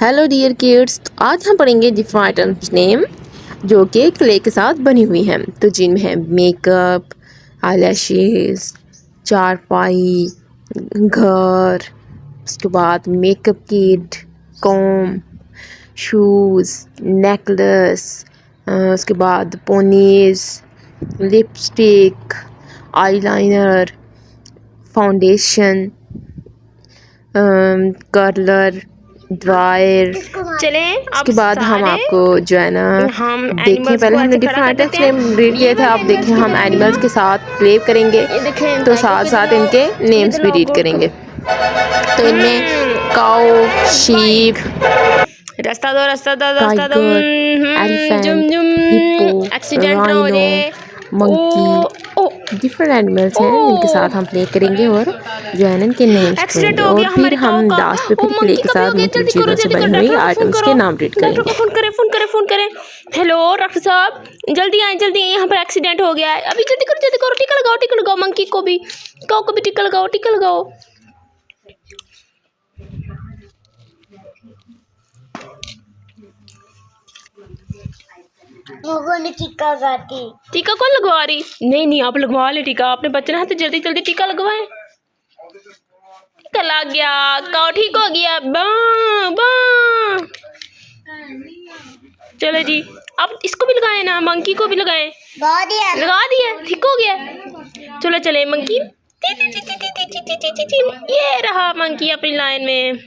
Hello dear kids, आज हम पढ़ेंगे डिफरेंट आइटम्स नेम जो कि क्ले के साथ बनी हुई हैं। तो जिनमें है मेकअप, आईलैशेस, चारपाई, घर, उसके बाद makeup kit, comb, shoes, necklace, उसके बाद ponies, lipstick, eyeliner, foundation, curler, dryer. चलें उसके बाद हम आपको जो है ना देखें, पहले हमने डिफरेंट आइटम्स नेम रीड किए थे। आप देखें हम एनिमल्स के साथ प्ले करेंगे तो साथ साथ इनके नेम्स भी रीड करेंगे। तो इनमें काऊ, शीप, रास्ता दो tiger, elephant, hippo, rhino, monkey, different animals हैं जिनके साथ हम प्ले करेंगे और जो है ना इनके नेम्स करेंगे। और फिर हम लास्ट पे फिर प्ले के साथ मुख्तलिफ चीज़ों से बनी हुई आइटम्स के नाम रीड करेंगे। फोन करें। हेलो डॉक्टर साहब, जल्दी आए यहाँ पर एक्सीडेंट हो गया है। अभी जल्दी करो, टिका लगाओ मंकी को भी, काऊ को भी टिका लगाओ। टीका कौन लगवा रही? नहीं, आप लगवा ले टीका। आपने बचना है तो जल्दी टीका लगवाएं। टीका लग गया, काऊ ठीक हो गया। चलो जी, अब इसको भी लगाएं ना, मंकी को भी लगाएं। लगा दिया, ठीक हो गया। चलो चले मंकी। ये रहा मंकी अपनी लाइन में।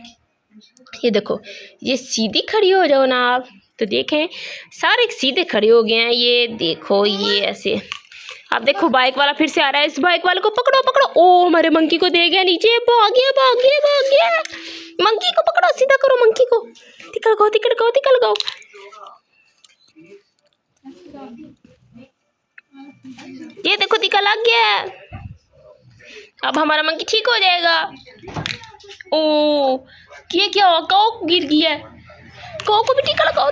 ये देखो, ये सीधी खड़ी हो जाओ ना आप, तो देखें सारे सीधे खड़े हो गए हैं। ये देखो, ये ऐसे। आप देखो बाइक वाला फिर से आ रहा है। इस बाइक वाले को पकड़ो। ओ हमारे मंकी को दे गया नीचे, भाग गया। मंकी को पकड़ो, सीधा करो मंकी को। टिका लगाओ। ये देखो टीका लग गया है। अब हमारा मंकी ठीक हो जाएगा। ओ ये क्या हुआ? काऊ गिर गया है। काऊ को भी टीका लगाओ।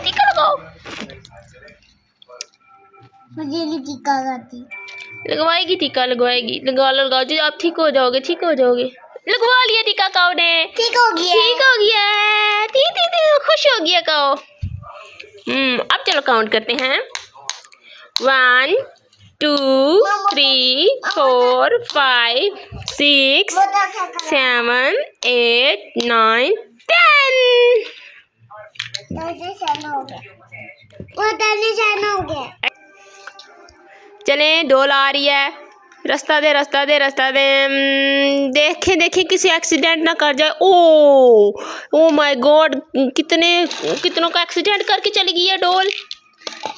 मुझे नहीं टीका लगाती। लगवाएगी टीका, लगाओ जी, आप ठीक हो जाओगे। लगवा लिया टीका काऊ ने, ठीक हो गया। खुश हो गया काऊ। अब चलो काउंट करते हैं। 1 2 3 4 5 6 7 8 9 10। चलें, डोल आ रही है। रास्ता दे। देखें किसी एक्सीडेंट ना कर जाए। ओ माय गॉड, कितनों का एक्सीडेंट करके चली गई है डोल।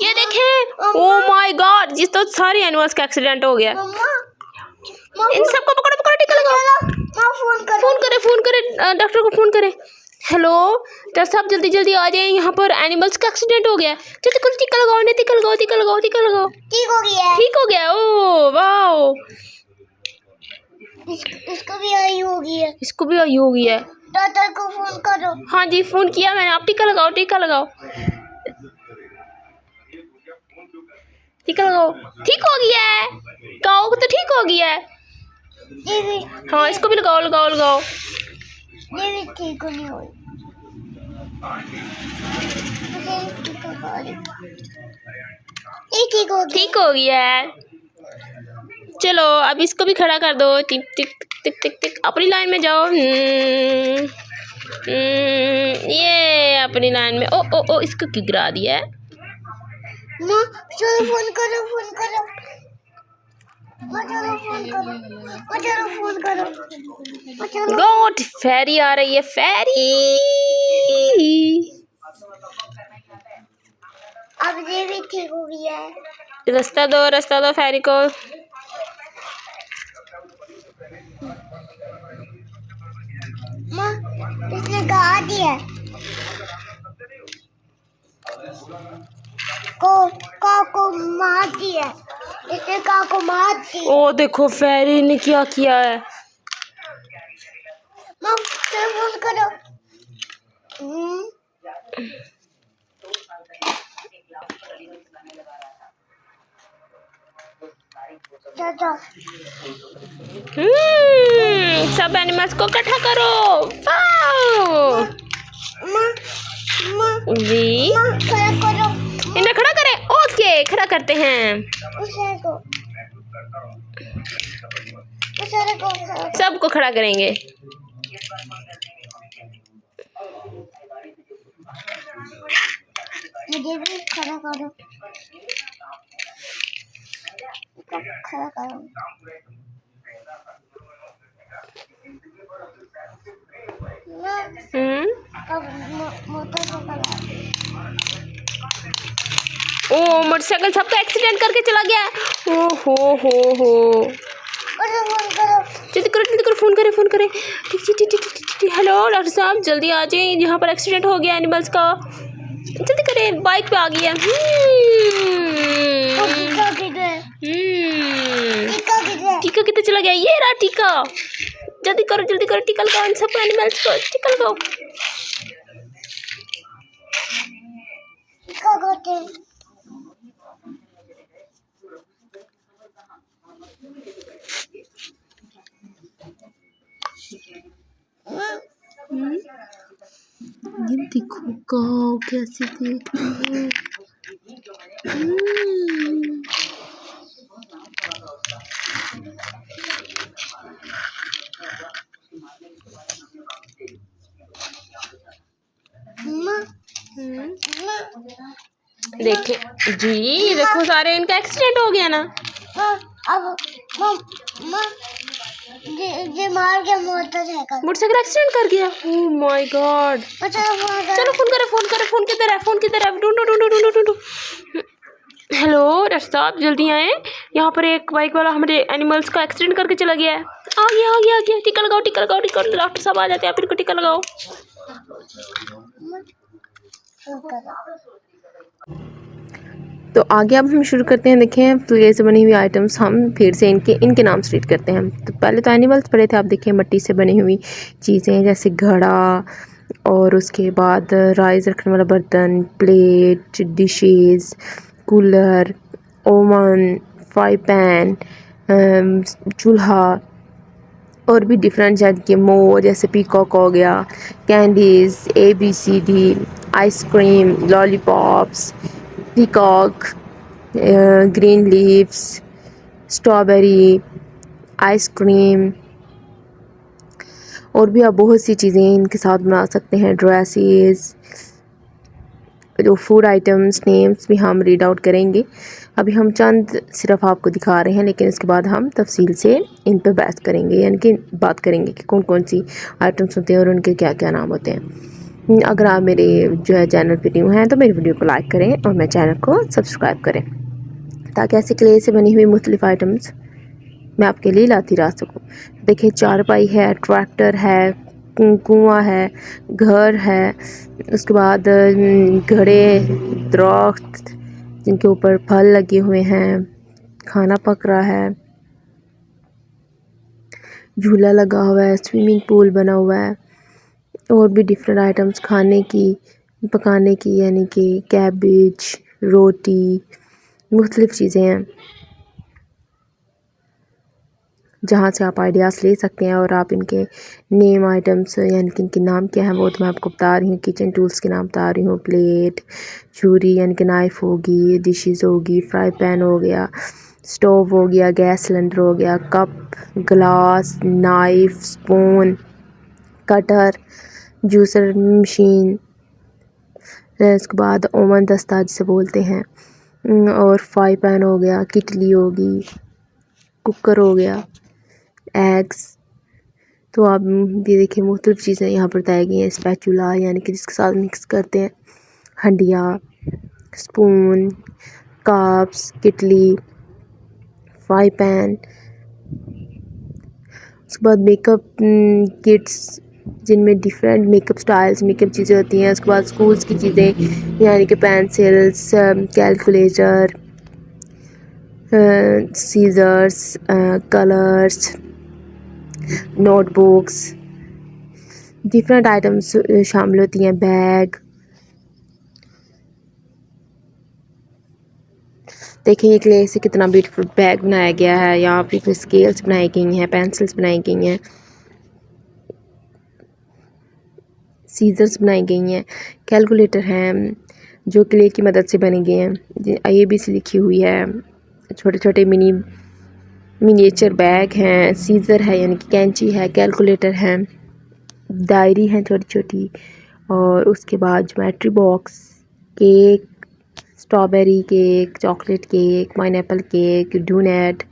ये देखें, ओ माय गॉड, जिस तो सारे एनिमल्स का एक्सीडेंट हो गया। इन सबको पकड़ो, टिका लगाओ। फोन करे डॉक्टर को फोन करे। हेलो डॉक्टर साहब, जल्दी आ जाए, यहाँ पर एनिमल्स का एक्सीडेंट हो गया। जल्दी टीका लगाओ। ठीक हो गया। ओ वाओ, इसको भी आई होगी है। डॉक्टर को फोन करो। हाँ जी, फोन किया मैंने। आप टीका लगाओ। टीका लगाओ। ठीक हो गया है। काऊ को तो ठीक हो गया है। हाँ, इसको भी लगाओ। ये भी ठीक नहीं हुई। ठीक हो गया है। चलो अब इसको भी खड़ा कर दो। टिक अपनी लाइन में जाओ। ये अपनी लाइन में। ओ इसको क्यों गिरा दिया है? चलो फोन करो। गॉड, फेरी आ रही है। फेरी अब ये भी ठीक हो गया है। रास्ता दो फेरी को। माँ, इसने गा दिया को मार दिया। इसने को मार दिया। ओ देखो, फेरी ने क्या किया है। माँ, चलो फोन करो। सब एनिमल्स को इकट्ठा करो। वाओ। माँ, जी खड़ा करो इन्हें खड़ा करें। ओके खड़ा करते हैं। उसे को उसे को सबको खड़ा करेंगे। मुझे भी खड़ा करो खड़ा करो अब मोटरसाइकिल ओ मोटरसाइकिल सबका एक्सीडेंट करके चला गया। ओ हो जल्दी करो फोन करें। ठीक। हेलो डॉक्टर साहब जल्दी आ जाइए, यहाँ पर एक्सीडेंट हो गया एनिमल्स का। जल्दी करें, बाइक पे आ गया। टीका कितने चला गया? ये रहा टीका। जल्दी करो टीका लगाओ इन सब एनिमल्स को। टीका लगाओ। ये देखो गाँव कैसे देख रही है। देखे जी, देखो सारे इनका एक्सीडेंट हो गया ना। अब ये मार गया मोटरसाइकिल एक्सीडेंट कर गया। Oh my God. चलो फोन किधर है? ढूंढो। हेलो डॉक्टर साहब जल्दी आए, यहाँ पर एक बाइक वाला हमारे एनिमल्स का एक्सीडेंट करके चला गया है। आ गया। टीका लगाओ। डॉक्टर साहब आ जाते हैं, आप इनको टीका लगाओ। तो आगे अब हम शुरू करते हैं। देखें क्ले से बनी हुई आइटम्स हम फिर से इनके नाम रीड करते हैं। तो पहले तो एनिमल्स पढ़े थे, आप देखें मिट्टी से बनी हुई चीज़ें जैसे घड़ा, और उसके बाद राइस रखने वाला बर्तन, plate, dishes, cooler, oven, fry pan, चूल्हा, और भी डिफरेंट जैसे कि मोर, जैसे पीकॉक हो गया, candies, ABCD, ice cream, lollipops, peacock, green leaves, strawberry, ice cream, और भी आप बहुत सी चीज़ें इनके साथ बना सकते हैं। ड्रेसेस, जो फूड आइटम्स नेम्स भी हम रीड आउट करेंगे। अभी हम चंद सिर्फ आपको दिखा रहे हैं, लेकिन इसके बाद हम तफसील से इन पर बहस करेंगे, यानी कि बात करेंगे कि कौन कौन सी आइटम्स होते हैं और उनके क्या क्या नाम होते हैं। अगर आप मेरे जो है चैनल पर न्यू हैं तो मेरी वीडियो को लाइक करें और मेरे चैनल को सब्सक्राइब करें, ताकि ऐसे क्ले से बनी हुई मुख्तलिफ आइटम्स मैं आपके लिए लाती रह सकूँ। देखिए चारपाई है, ट्रैक्टर है, कुआं है, घर है, उसके बाद घड़े, दरख्त जिनके ऊपर फल लगे हुए हैं, खाना पक रहा है, झूला लगा हुआ है, स्विमिंग पूल बना हुआ है, और भी डिफरेंट आइटम्स खाने की, पकाने की, यानी कि कैबेज, रोटी, मुख्तलिफ चीज़ें हैं जहाँ से आप आइडियाज़ ले सकते हैं। और आप इनके नेम आइटम्स, यानी कि इनके नाम क्या है वो तो मैं आपको बता रही हूँ। किचन टूल्स के नाम बता रही हूँ। प्लेट, छुरी यानी कि नाइफ़ होगी, डिशेस होगी, फ्राई पैन हो गया, स्टोव हो गया, गैस सिलेंडर हो गया, cup, glass, knife, spoon, cutter, juicer machine, उसके बाद ओवन दस्ता जिसे बोलते हैं, और फ्राई पैन हो गया, किटली होगी, कुकर हो गया, एग्स। तो आप ये देखिए मुख्तलिफ चीज़ें यहाँ पर बताई गई हैं। स्पैचुला यानी कि जिसके साथ मिक्स करते हैं, हंडिया, स्पून, कप्स, किटली, फ्राई पैन। उसके बाद मेकअप किट्स जिनमें डिफरेंट मेकअप स्टाइल्स, मेकअप चीज़ें होती हैं। उसके बाद स्कूल्स की चीज़ें यानी कि pencils, calculator, scissors, colours, notebooks, different items शामिल होती हैं। बैग, देखिए ये क्ले से कितना ब्यूटीफुल बैग बनाया गया है। यहाँ पे स्केल्स बनाई गई हैं, पेंसिल्स बनाई गई हैं, सीजर्स बनाई गई हैं, कैलकुलेटर हैं जो क्ले की मदद से बने गए हैं, ABC लिखी हुई है, छोटे छोटे मिनिएचर बैग हैं, सीज़र है यानी कि कैंची है, कैलकुलेटर है, डायरी है छोटी छोटी, और उसके बाद geometry box, cake, strawberry cake, chocolate cake, pineapple cake, donut,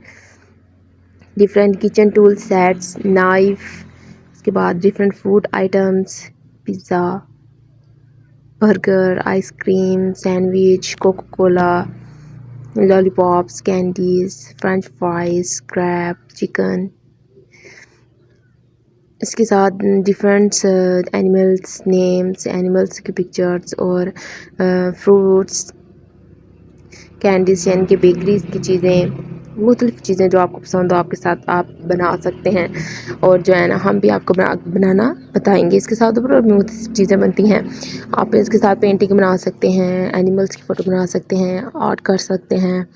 different kitchen tool sets, knife, उसके बाद different food items, pizza, burger, ice cream, sandwich, Coca Cola, lollipops, candies, French fries, crab, chicken. इसके साथ डिफरेंट एनिमल्स नेम्स, एनिमल्स की pictures और fruits, candies यानी कि bakeries की चीज़ें, मुख्तलिफ़ चीज़ें जो आपको पसंद हो आपके साथ आप बना सकते हैं। और जो है ना हम भी आपको बनाना बताएंगे। इसके साथ और भी मुख्तलिफ़ चीज़ें बनती हैं। आप इसके साथ पेंटिंग बना सकते हैं, एनिमल्स की फ़ोटो बना सकते हैं, आर्ट कर सकते हैं।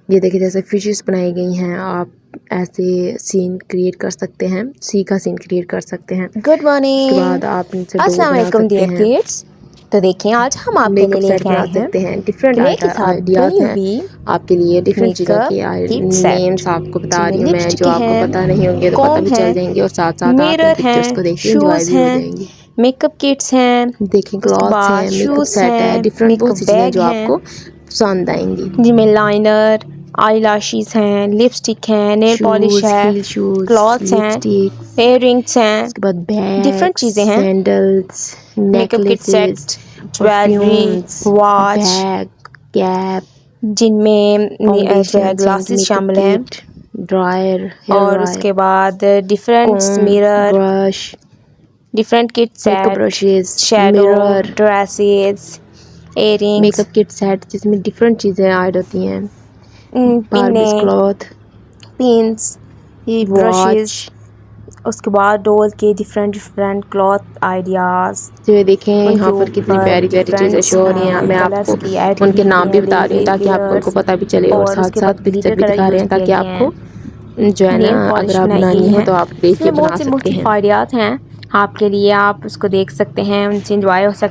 ये देखिए जैसे फिशेस बनाई गई हैं, आप ऐसे सीन क्रिएट कर सकते हैं, सी का सीन क्रिएट कर सकते हैं। Good morning. उसके बाद आप इनसे अस्सलाम वालेकुम डियर किड्स। तो देखिए आज हम आपके लिए लेके आए हैं डिफरेंट क्ले के साथ आइडियाज बनी हैं हुई आपके लिए। डिफरेंट चीज़ों मेकअप के किट सेट, नेम्स आपको बता रही हूँ मैं, लिपस्टिक जो आपको हैं, पता नहीं होंगे तो पता कॉम्ब भी चल हैं, जाएंगे, और साथ साथ आप इन मिरर पिक्चर्स को हैं, देख के एंजॉय शूज़ भी हो हैं, जाएंगी। मेकअप किट्स हैं, देखें क्लॉथ्स हैं, मेकअप शूज़ सेट है, हैं, डिफरेंट बहुत सी मेकअप चीज़ें बैग जो हैं, आपको पसंद आएंगी। जिनमें लाइनर, आई लैशेस हैं, लिपस्टिक हैं, नेल पॉलिश है, हील शूज, क्लॉथ्स हैं, लिपस्टिक, इयररिंग्स हैं, उसके बाद बैग, डिफरेंट चीज़ें हैं, sandals, makeup kit set, necklaces, jewellery, perfumes, watch, bag, cap, जिनमें जो है ग्लासेस शामिल हैं, ड्रायर, हेयर और ड्रायर, उसके बाद different comb, mirror, brush, different kit makeup set, brushes, shadow, mirror, dresses, earrings, makeup kit set जिसमें डिफरेंट चीज़ें ऐड होती हैं, बार्बिस पिने, क्लॉथ, पिन्स, ये ब्रशेस, वॉच। उसके बाद डोल के डिफरेंट क्लॉथ आइडियाज़, तो ये देखें उनके यहाँ पर कितनी ऊपर प्यारी प्यारी चीज़ें शो हो रही हैं। मैं कलर्स की ऐड आपको की उनके हुई नाम भी हैं, बता रही हूँ ताकि आपको उनको पता भी चले, और साथ उसके साथ बाद पिक्चर ग्लिटर भी कलर दिखा रहे हैं यूज़ किए ताकि गए हैं, आपको जो है नेल ना पॉलिश अगर आप बनाई बनानी गई हो है। तो आप देख के इसमें बना बहुत से सकते हैं। मुख्तलिफ आइडियाज़ हैं आपके लिए, आप उसको देख सकते हैं, उनसे इंजॉय हो सकते हैं।